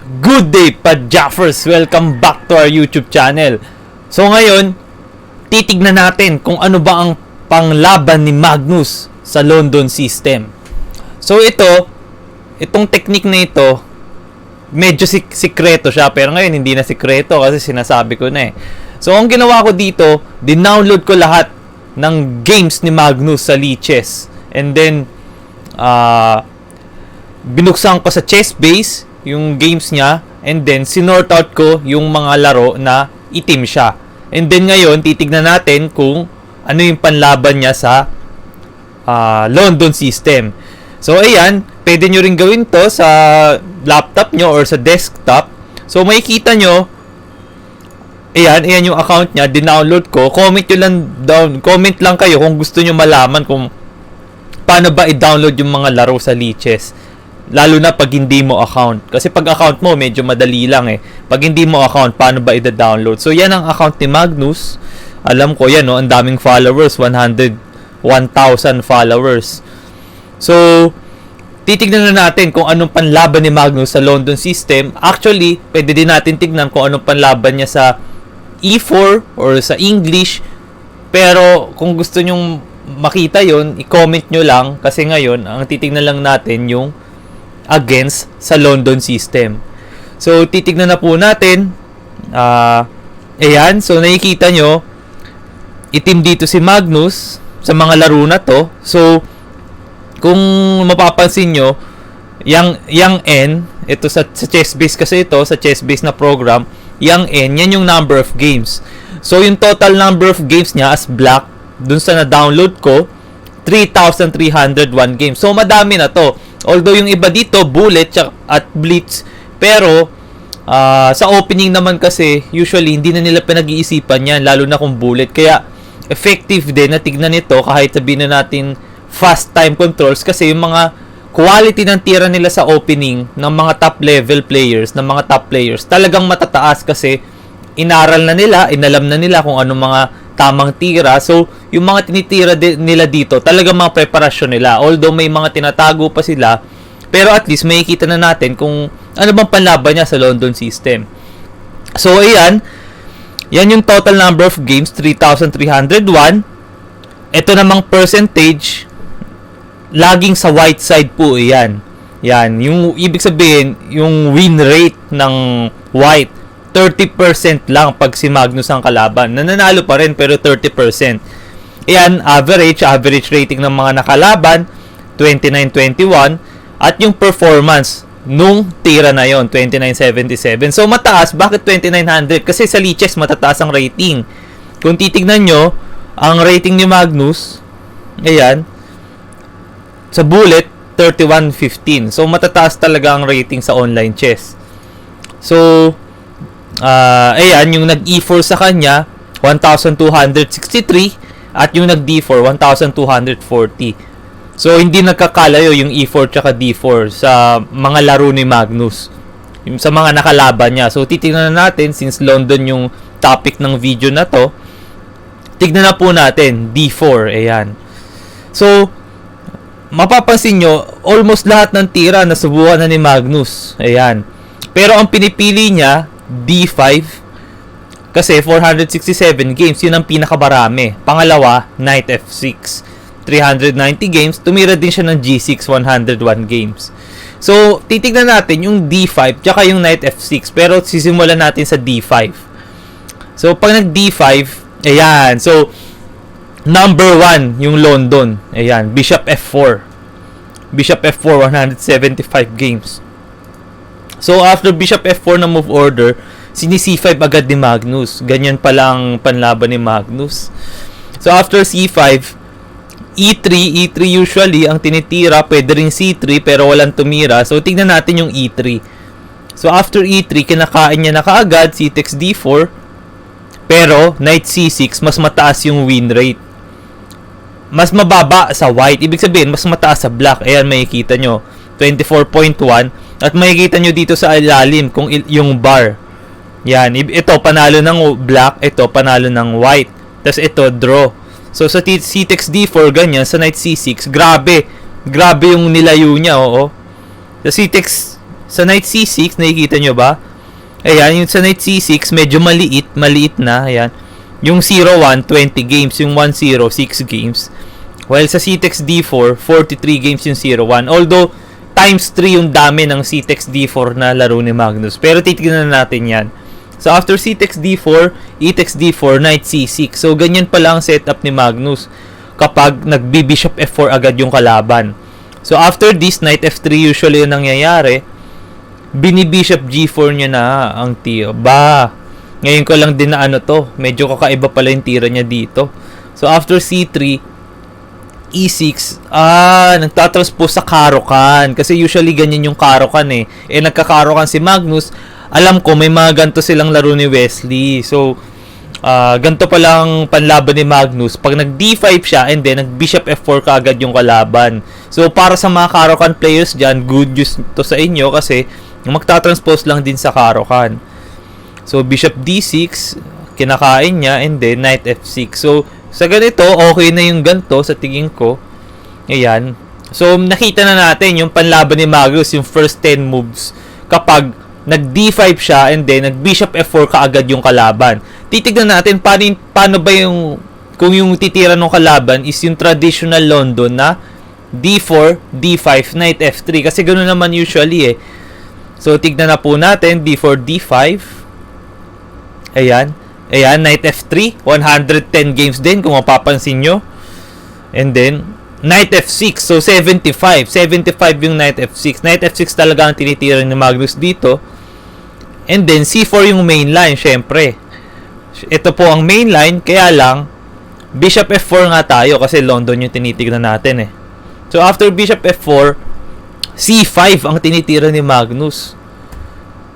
Good day, Padjaffers! Welcome back to our YouTube channel. So ngayon, titignan natin kung ano ba ang panglaban ni Magnus sa London system. So itong technique na ito, medyo sikreto siya, pero ngayon hindi na sikreto kasi sinasabi ko na eh. So ang ginawa ko dito, dinownload ko lahat ng games ni Magnus sa Lichess. And then, binuksan ko sa Chessbase yung games niya, and then sinort out ko yung mga laro na itim siya. And then ngayon, titignan natin kung ano yung panlaban niya sa London system. So ayan, pwede nyo rin gawin to sa laptop nyo or sa desktop. So makikita nyo, ayan yung account niya, dinownload ko. Comment lang kayo kung gusto nyo malaman kung paano ba i-download yung mga laro sa Lichess. Lalo na pag hindi mo account. Kasi pag account mo, medyo madali lang eh. Pag hindi mo account, paano ba i-download? So, yan ang account ni Magnus. Alam ko, yan, no? Ang daming followers. 101,000 followers. So, titignan na natin kung anong panlaban ni Magnus sa London system. Actually, pwede din natin tignan kung anong panlaban niya sa E4 or sa English. Pero, kung gusto nyong makita yon, i-comment nyo lang. Kasi ngayon, ang titignan lang natin yung against sa London system. So, titignan na po natin. Ayan. So, nakikita nyo, itim dito si Magnus sa mga laro na to. So, kung mapapansin nyo, yung N, ito sa Chessbase kasi ito, sa Chessbase na program, yung N, yan yung number of games. So, yung total number of games niya as black, dun sa na-download ko, 3,301 games. So, madami na to. Although yung iba dito, bullet at blitz. Pero, sa opening naman kasi, usually, hindi na nila pinag-iisipan yan, lalo na kung bullet. Kaya, effective din na tignan ito, kahit sabihin na natin fast time controls. Kasi yung mga quality ng tira nila sa opening ng mga top level players, ng mga top players, talagang matataas kasi inaral na nila, inalam na nila kung anong mga tamang tira. So, yung mga tinitira nila dito, talagang mga preparasyon nila. Although may mga tinatago pa sila, pero at least makikita na natin kung ano bang panlaban niya sa London system. So, ayan. Yan yung total number of games, 3,301. Ito namang percentage, laging sa white side po, yan. Yan. Yung ibig sabihin, yung win rate ng white, 30% lang pag si Magnus ang kalaban. Nananalo pa rin pero 30%. Ayan, average rating ng mga nakalaban, 29-21. At yung performance nung tira na yon, 2977. So mataas. Bakit 2900? Kasi sa Lichess matataas ang rating. Kung titignan nyo, ang rating ni Magnus, ayan, sa bullet, 3115. So matataas talaga ang rating sa online chess. So, ayan, yung nag-E4 sa kanya, 1,263. At yung nag-D4, 1,240. So, hindi nagkakalayo yung E4 tsaka D4 sa mga laro ni Magnus. Yung sa mga nakalaban niya. So, titignan na natin, since London yung topic ng video na to, tignan na po natin, D4, ayan. So, mapapansin nyo, almost lahat ng tira nasubukan na ni Magnus. Ayan. Pero ang pinipili niya, D5, kasi 467 games, yun ang pinakabarami. Pangalawa, Knight F6, 390 games. Tumira din siya ng G6, 101 games. So, titignan natin yung D5 tsaka yung Knight F6, pero sisimulan natin sa D5. So, pag nag-D5, ayan. So, number 1 yung London. Ayan, Bishop F4. Bishop F4, 175 games. So, after Bishop F4 na move order, sini-C5 agad ni Magnus. Ganyan palang panlaban ni Magnus. So, after C5, E3 usually, ang tinitira, pwede rin C3, pero walang tumira. So, tignan natin yung E3. So, after E3, kinakain niya na kaagad, C takes D4, pero, Knight C6, mas mataas yung win rate. Mas mababa sa white. Ibig sabihin, mas mataas sa black. Ayan, makikita nyo. 24.1. At makikita nyo dito sa ilalim kung yung bar. Yan. Ito, panalo ng black. Ito, panalo ng white. Tapos ito, draw. So, sa C takes D4, ganyan. Sa Knight C6, grabe. Grabe yung nilayo niya, oo. Sa C takes sa knight C6, nakikita nyo ba? Ayan, yung sa knight C6, medyo maliit na. Ayan. Yung 0-1, 20 games. Yung 1-0, 6 games. While sa C-Tex D4, 43 games yung 0-1. Although, times 3 yung dami ng C-Tex D4 na laro ni Magnus. Pero titignan na natin yan. So, after C-Tex D4, E-Tex D4, knight C6. So, ganyan pala ang setup ni Magnus kapag nag-bishop F4 agad yung kalaban. So, after this, knight F3 usually yung nangyayari. Bini-bishop G4 niya na ang tira. Ngayon ko lang din na to. Medyo kakaiba pala yung tira niya dito. So, after C3, E6, nagtatranspose sa Caro-Kann. Kasi usually ganyan yung Caro-Kann eh. Nagka-Caro-Kann si Magnus. Alam ko, may mga ganito silang laro ni Wesley. So, ganito palang panlaban ni Magnus. Pag nag-D5 siya and then nag-Bishop F4 kaagad yung kalaban. So, para sa mga Caro-Kann players dyan, good news to sa inyo kasi magta-transpose lang din sa Caro-Kann. So, Bishop D6, kinakain niya, and then Knight F6. So, sa ganito, okay na yung ganito sa tingin ko. Ayan. So, nakita na natin yung panlaban ni Magnus, yung first 10 moves. Kapag nag-D5 siya, and then nag-Bishop F4 kaagad yung kalaban. Titignan natin paano ba yung, kung yung titira ng kalaban is yung traditional London na D4, D5, Knight F3. Kasi ganoon naman usually eh. So, tignan na po natin, D4, D5. Ayan. Ayan, Knight F3. 110 games din, kung mapapansin nyo. And then, Knight F6. So, 75. 75 yung Knight F6. Knight F6 talaga ang tinitira ni Magnus dito. And then, C4 yung main line, syempre. Ito po ang main line, kaya lang, Bishop F4 nga tayo kasi London yung tinitignan natin eh. So, after Bishop F4, C5 ang tinitira ni Magnus.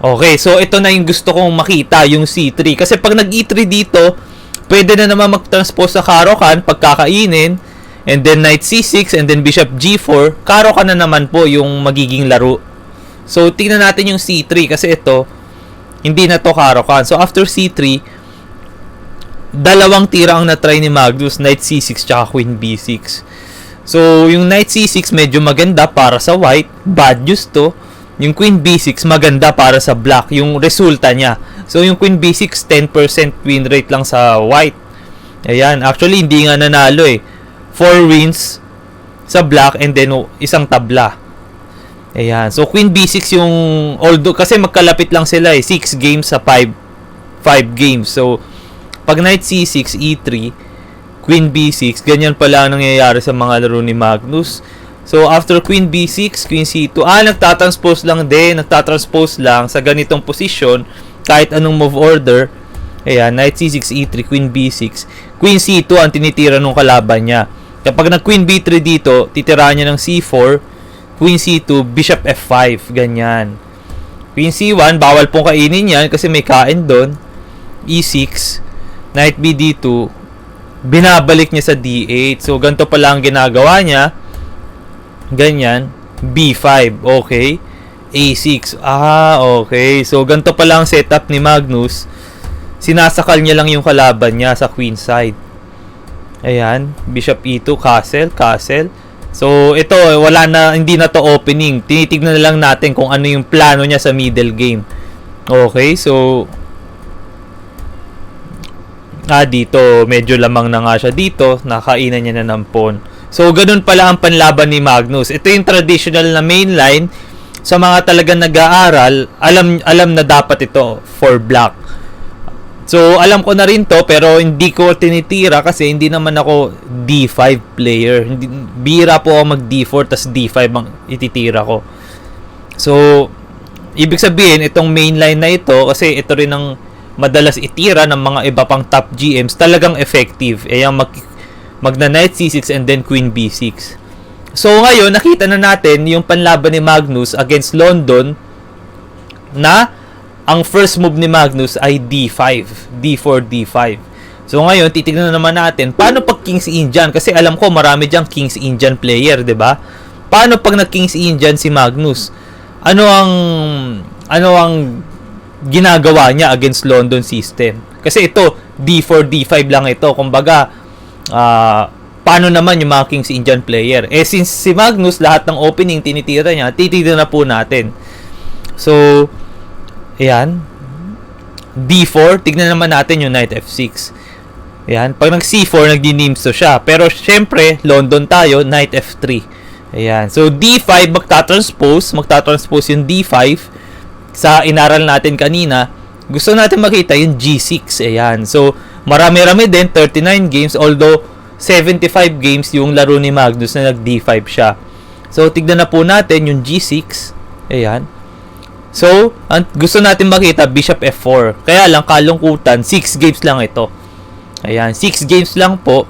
Okay, so ito na yung gusto kong makita, yung C3. Kasi pag nag-E3 dito, pwede na naman mag-transpose sa Caro-Kann, pagkakainin, and then Knight C6, and then Bishop G4, Caro-Kann na naman po yung magiging laro. So, tingnan natin yung C3 kasi ito, hindi na to Caro-Kann. So, after C3, dalawang tira ang na-try ni Magnus, Knight C6 tsaka Queen B6. So, yung Knight C6 medyo maganda para sa white. Bad news to. Yung Queen B6 maganda para sa black. Yung resulta niya. So, yung Queen B6 10% win rate lang sa white. Ayan. Actually, hindi nga nanalo eh. 4 wins sa black and then isang tabla. Ayan. So, Queen B6 yung although kasi magkalapit lang sila eh. 6 games sa 5 games. So, pag Knight C6, E3, Queen B6, ganyan pala ang nangyayari sa mga laro ni Magnus. So, after Queen B6, Queen C2, nagtatranspose lang din, nagtatranspose lang sa ganitong position, kahit anong move order. Ayan, Knight C6, E3, Queen B6. Queen C2 ang tinitira ng kalaban niya. Kapag nag-Queen B3 dito, titirahan niya ng C4, Queen C2, Bishop F5, ganyan. Queen C1, bawal pong kainin yan kasi may kain doon. E6, Knight B D2, binabalik niya sa D8. So, ganito pala ang ginagawa niya. Ganyan. B5. Okay. A6. Okay. So, ganito pala ang setup ni Magnus. Sinasakal niya lang yung kalaban niya sa queen side. Ayan. Bishop E2. Castle. So, ito, hindi na to opening. Tinitignan na lang natin kung ano yung plano niya sa middle game. Okay. So, dito, medyo lamang na nga siya dito. Nakainan niya na ng pawn. So, ganun pala ang panlaban ni Magnus. Ito yung traditional na main line. Sa mga talagang nag-aaral, alam na dapat ito for black. So, alam ko na rin to, pero hindi ko tinitira kasi hindi naman ako D5 player. Bira po ako mag D4, tas D5 ang ititira ko. So, ibig sabihin, itong main line na ito, kasi ito rin ang madalas itira ng mga iba pang top GMs, talagang effective. Yung magna Knight C6 and then Queen B6. So ngayon, nakita na natin yung panlaban ni Magnus against London na ang first move ni Magnus ay D5, D4, D5. So ngayon, titignan na naman natin paano pag King's Indian, kasi alam ko marami diyang King's Indian player, 'di ba? Paano pag nag-King's Indian si Magnus? Ano ang ginagawa niya against London system? Kasi ito, D4, D5 lang ito. Kumbaga, paano naman yung mga King's Indian player? Since si Magnus, lahat ng opening tinitira niya, titignan na po natin. So, ayan. D4, tignan naman natin yung knight F6. Ayan, pag nag C4, nagdi-nimso siya. Pero syempre, London tayo, knight F3. Ayan, so D5, magta-transpose yung D5 sa inaral natin kanina. Gusto natin makita yung G6. Ayan, so marami-rami din, 39 games, although 75 games yung laro ni Magnus na nag-D5 siya. So, tignan na po natin yung G6. Ayan. So, gusto natin makita, Bishop F4. Kaya lang, kalungkutan, 6 games lang ito. Ayan, 6 games lang po.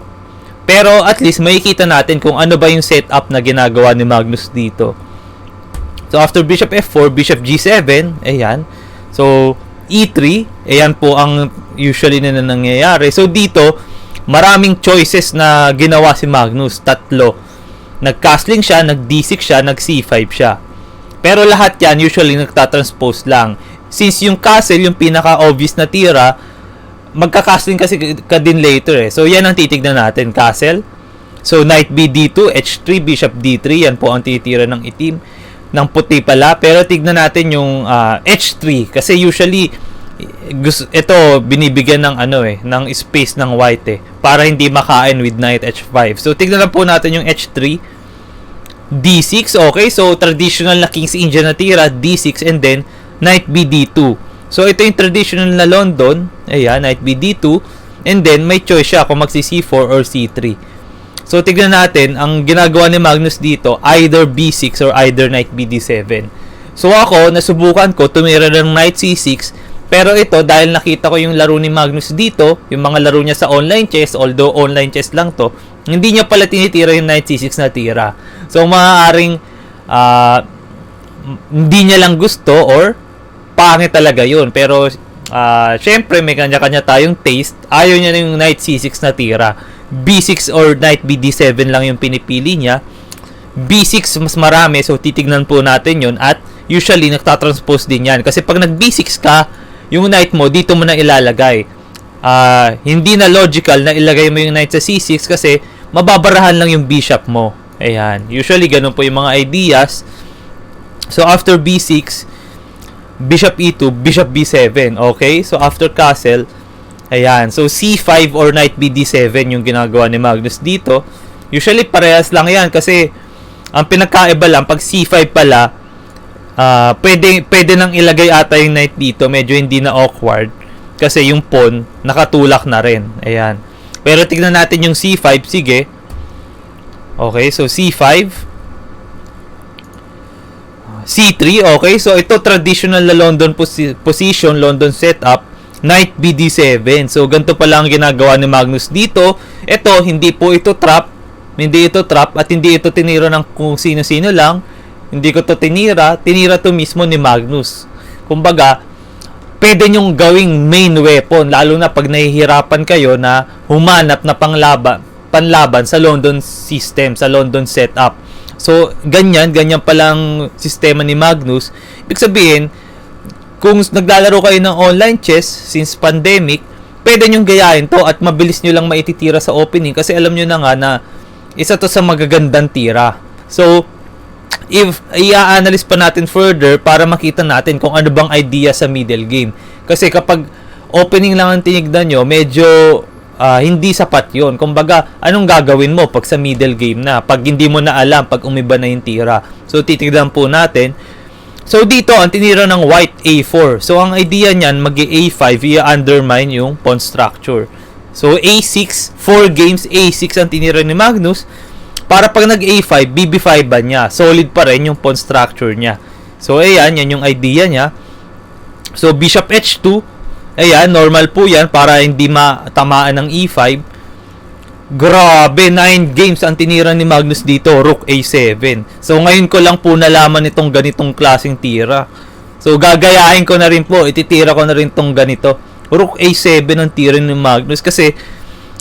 Pero at least makikita natin kung ano ba yung setup na ginagawa ni Magnus dito. So after Bishop F4, Bishop G7, ayan. So E3, ayan po ang usually na nangyayari. So dito, maraming choices na ginawa si Magnus, tatlo. Nag-castling siya, nag-D6 siya, nag-C5 siya. Pero lahat yan usually nagtatranspose lang. Since yung castle, yung pinaka-obvious na tira, magka-casting kasi ka din later eh. So, yan ang titignan natin. Castle. So, knight B D2, H3, Bishop D3. Yan po ang titira ng itim. Ng puti pala. Pero tignan natin yung H3. Kasi usually, ito, binibigyan ng ng space ng white eh. Para hindi makain with knight H5. So, tignan na po natin yung H3. D6, okay. So, traditional na King's Indian na tira. D6 and then, knight B D2. So, ito yung traditional na London. Ayan, knight B D2. And then, may choice siya kung magsi C4 or C3. So, tignan natin, ang ginagawa ni Magnus dito, either B6 or either knight B D7. So, ako, nasubukan ko, tumira ng knight C6. Pero ito, dahil nakita ko yung laro ni Magnus dito, yung mga laro niya sa online chess, although online chess lang to, hindi niya pala tinitira yung knight C6 na tira. So, maaaring hindi niya lang gusto or pangit talaga yun. Pero, syempre, may kanya-kanya tayong taste. Ayaw niya yung knight C6 na tira. B6 or knight B D7 lang yung pinipili niya. B6 mas marami, so titignan po natin yun. At usually, nagtatranspose din yan. Kasi pag nag-B6 ka, yung knight mo, dito mo na ilalagay. Hindi na logical na ilagay mo yung knight sa C6 kasi mababarahan lang yung bishop mo. Ayan. Usually, ganun po yung mga ideas. So, after B6, Bishop E2, Bishop B7. Okay? So, after castle, ayan. So, C5 or knight B D7 yung ginagawa ni Magnus dito. Usually, parehas lang yan kasi ang pinagkaiba lang, pag C5 pala, pwede nang ilagay ata yung knight dito. Medyo hindi na awkward kasi yung pawn, nakatulak na rin. Ayan. Pero tignan natin yung C5. Sige. Okay, so C5. C3, okay. So, ito traditional na London position, London setup. Knight B D7. So, ganito pala ang ginagawa ni Magnus dito. Ito, hindi po ito trap. Hindi ito trap at hindi ito tinira ng kung sino-sino lang. Hindi ko to tinira. Tinira to mismo ni Magnus. Kumbaga, pwede nyong gawing main weapon. Lalo na pag nahihirapan kayo na humanap na panlaban sa London system, sa London setup. So, ganyan palang sistema ni Magnus. Ibig sabihin, kung naglalaro kayo ng online chess since pandemic, pwede nyong gayahin to at mabilis nyo lang maititira sa opening kasi alam nyo na nga na isa to sa magagandang tira. So, if i-analyze pa natin further para makita natin kung ano bang idea sa middle game. Kasi kapag opening lang ang tinignan nyo, medyo hindi sapat yun. Kumbaga, anong gagawin mo pag sa middle game na? Pag hindi mo na alam, pag umiba na yung tira. So, titignan po natin. So, dito, ang tinira ng white A4. So, ang idea niyan, mag-A5, i-undermine yung pawn structure. So, A6, 4 games, A6 ang tinira ni Magnus. Para pag nag-A5, BB5 ba niya? Solid pa rin yung pawn structure niya. So, ayan, yan yung idea niya. So, Bishop H2, ayan, normal po yan para hindi matamaan ng E5. Grabe, 9 games ang tinira ni Magnus dito. Rook A7. So, ngayon ko lang po nalaman itong ganitong klaseng tira. So, gagayahin ko na rin po. Ititira ko na rin itong ganito. Rook A7 ang tira ni Magnus. Kasi,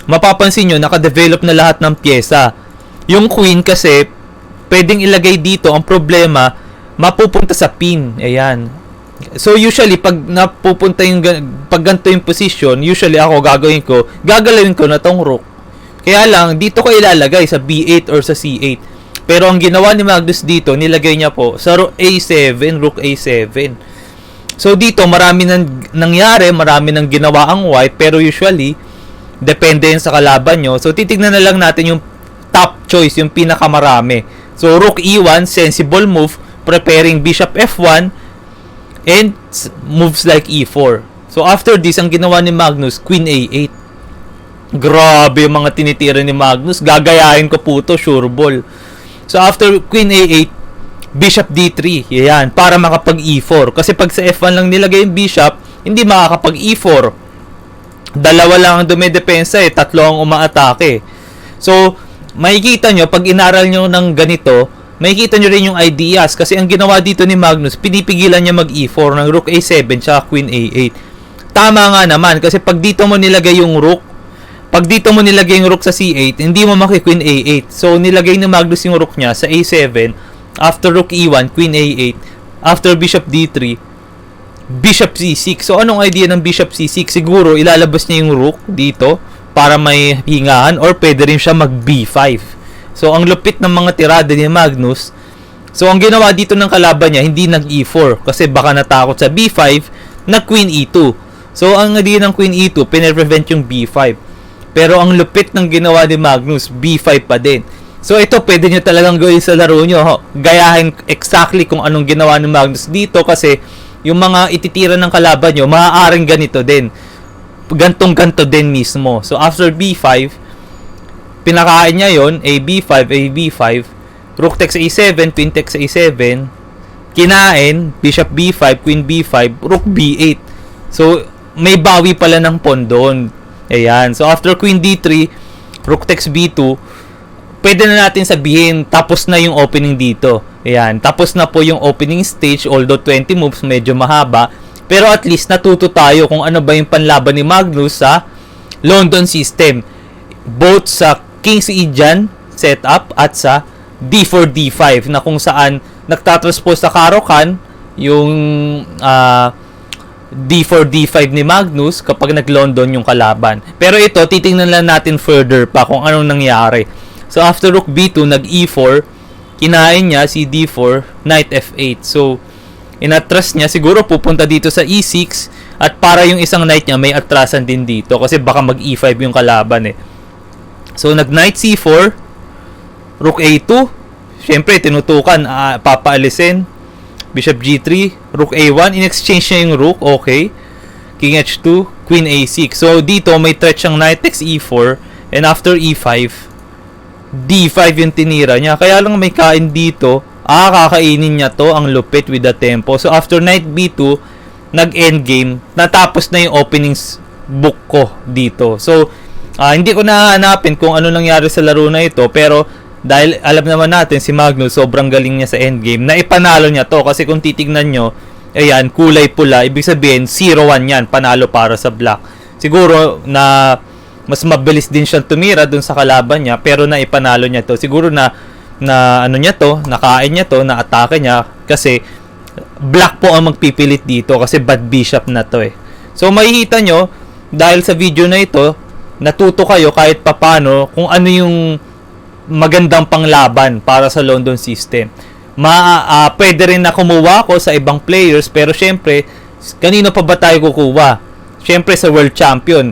mapapansin nyo, nakadevelop na lahat ng pyesa. Yung queen kasi, pwedeng ilagay dito. Ang problema, mapupunta sa pin. Ayan. So, usually, pag napupunta yung, pag ganito yung position, usually ako gagalawin ko na tong rook. Kaya lang, dito ko ilalagay sa B8 or sa C8. Pero ang ginawa ni Magnus dito, nilagay niya po sa A7, Rook A7. So dito, marami nang nangyari, marami nang ginawa ang white, pero usually, depende yun sa kalaban nyo. So titignan na lang natin yung top choice, yung pinakamarami. So Rook E1, sensible move, preparing Bishop F1, and moves like E4. So after this, ang ginawa ni Magnus, Queen A8. Grabe yung mga tinitira ni Magnus. Gagayahin ko po to, sure ball. So after Queen A8, Bishop D3. Yan, para makapag E4. Kasi pag sa F1 lang nilagay yung Bishop, hindi makakapag E4. Dalawa lang ang dumedepensa tatlo ang umaatake. So, makikita nyo, pag inaral nyo ng ganito, makikita nyo rin yung ideas. Kasi ang ginawa dito ni Magnus, pinipigilan niya mag E4 ng Rook A7 tsaka Queen A8. Tama nga naman, kasi pag dito mo nilagay yung Rook, pag dito mo nilagay yung Rook sa C8, hindi mo maki-Queen A8. So, nilagay ni Magnus yung Rook niya sa A7, after Rook E1, Queen A8, after Bishop D3, Bishop C6. So, anong idea ng Bishop C6? Siguro, ilalabas niya yung Rook dito para may hingahan, or pwede rin siya mag B5. So, ang lupit ng mga tirada ni Magnus. So, ang ginawa dito ng kalaban niya, hindi nag E4 kasi baka natakot sa B5 na Queen E2. So, ang idea ng Queen E2, pine-prevent yung B5. Pero ang lupit ng ginawa ni Magnus, B5 pa din. So ito, pwede nyo talagang gawin sa laro nyo. Gayahin exactly kung anong ginawa ni Magnus dito kasi yung mga ititira ng kalaban nyo, maaaring ganito din. Gantong-ganto din mismo. So after B5, pinakain niya yon AB5, AB5, Rook takes A7, Queen takes A7, kinain, Bishop B5, Queen B5, Rook B8. So may bawi pala ng pawn doon. Ayan. So, after Queen D3, Rook takes B2, pwede na natin sabihin, tapos na yung opening dito. Ayan. Tapos na po yung opening stage, although 20 moves, medyo mahaba. Pero at least, natuto tayo kung ano ba yung panlaban ni Magnus sa London system. Both sa King's Indian setup at sa D4, D5, na kung saan nagtatranspose sa Caro-Kann yung D4, D5 ni Magnus kapag nag-London yung kalaban. Pero ito, titingnan lang natin further pa kung anong nangyari. So, after Rook B2, nag-E4, kinain niya si D4, Knight F8. So, inatras niya, siguro pupunta dito sa E6, at para yung isang knight niya, may atrasan din dito kasi baka mag-E5 yung kalaban So, nag-Knight C4, Rook A2, syempre, tinutukan, papaalisin, Bishop G3, Rook A1, in-exchange niya yung Rook, okay. King H2, Queen A6. So, dito may threat siyang Knight takes E4, and after E5, D5 yung tinira niya. Kaya lang may kain dito, kakainin niya to, ang lupit with the tempo. So, after Knight B2, nag-endgame, natapos na yung openings book ko dito. So, hindi ko nahanapin kung ano nangyari sa laro na ito, pero dahil alam naman natin si Magnus sobrang galing niya sa endgame, na ipanalo niya to kasi kung titignan nyo, ayan, kulay pula, ibig sabihin 0-1 yan, panalo para sa black. Siguro na mas mabilis din siyang tumira dun sa kalaban niya, pero na ipanalo niya to. Siguro na ano niya to, nakain niya to, na atake niya kasi black po ang magpipilit dito kasi bad bishop na to So makikita nyo, dahil sa video na ito, natuto kayo kahit papano kung ano yung magandang panglaban para sa London system. Pwede rin na kumuha ko sa ibang players, pero syempre, kanino pa ba tayo kukuha? Syempre sa world champion.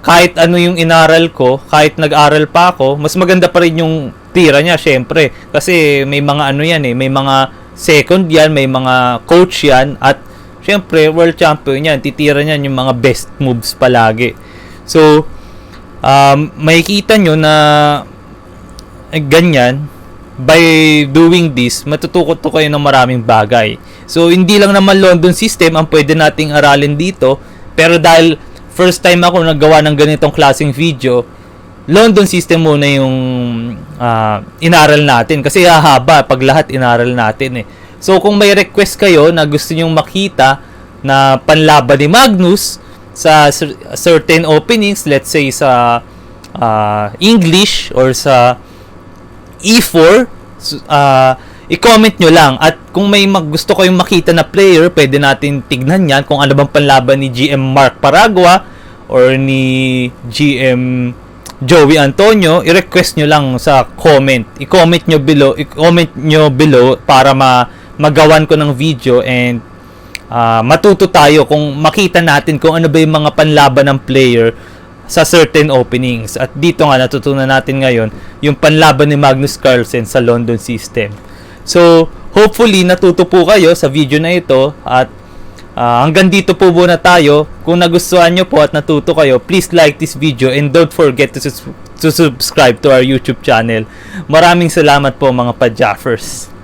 Kahit ano yung inaral ko, kahit nag-aral pa ako, mas maganda pa rin yung tira niya, syempre. Kasi may mga ano yan may mga second yan, may mga coach yan, at syempre, world champion yan. Titira niyan yung mga best moves palagi. So, makikita nyo na ganyan, by doing this, matutukot to kayo ng maraming bagay. So, hindi lang naman London system ang pwede nating aralin dito, pero dahil first time ako naggawa ng ganitong klaseng video, London system muna yung inaral natin. Kasi hahaba pag lahat inaral natin So, kung may request kayo na gusto nyong makita na panlaban ni Magnus sa certain openings, let's say sa English or sa E4, i-comment nyo lang. At kung may gusto kayong makita na player, pwede natin tignan yan kung ano bang panlaban ni GM Mark Paragua or ni GM Joey Antonio, i-request nyo lang sa comment. I-comment nyo below para magawan ko ng video and matuto tayo kung makita natin kung ano ba yung mga panlaban ng player sa certain openings. At dito nga natutunan natin ngayon yung panlaban ni Magnus Carlsen sa London system. So, hopefully natuto po kayo sa video na ito at hanggang dito po muna tayo. Kung nagustuhan nyo po at natuto kayo, please like this video and don't forget to subscribe to our YouTube channel. Maraming salamat po mga Padjaffers.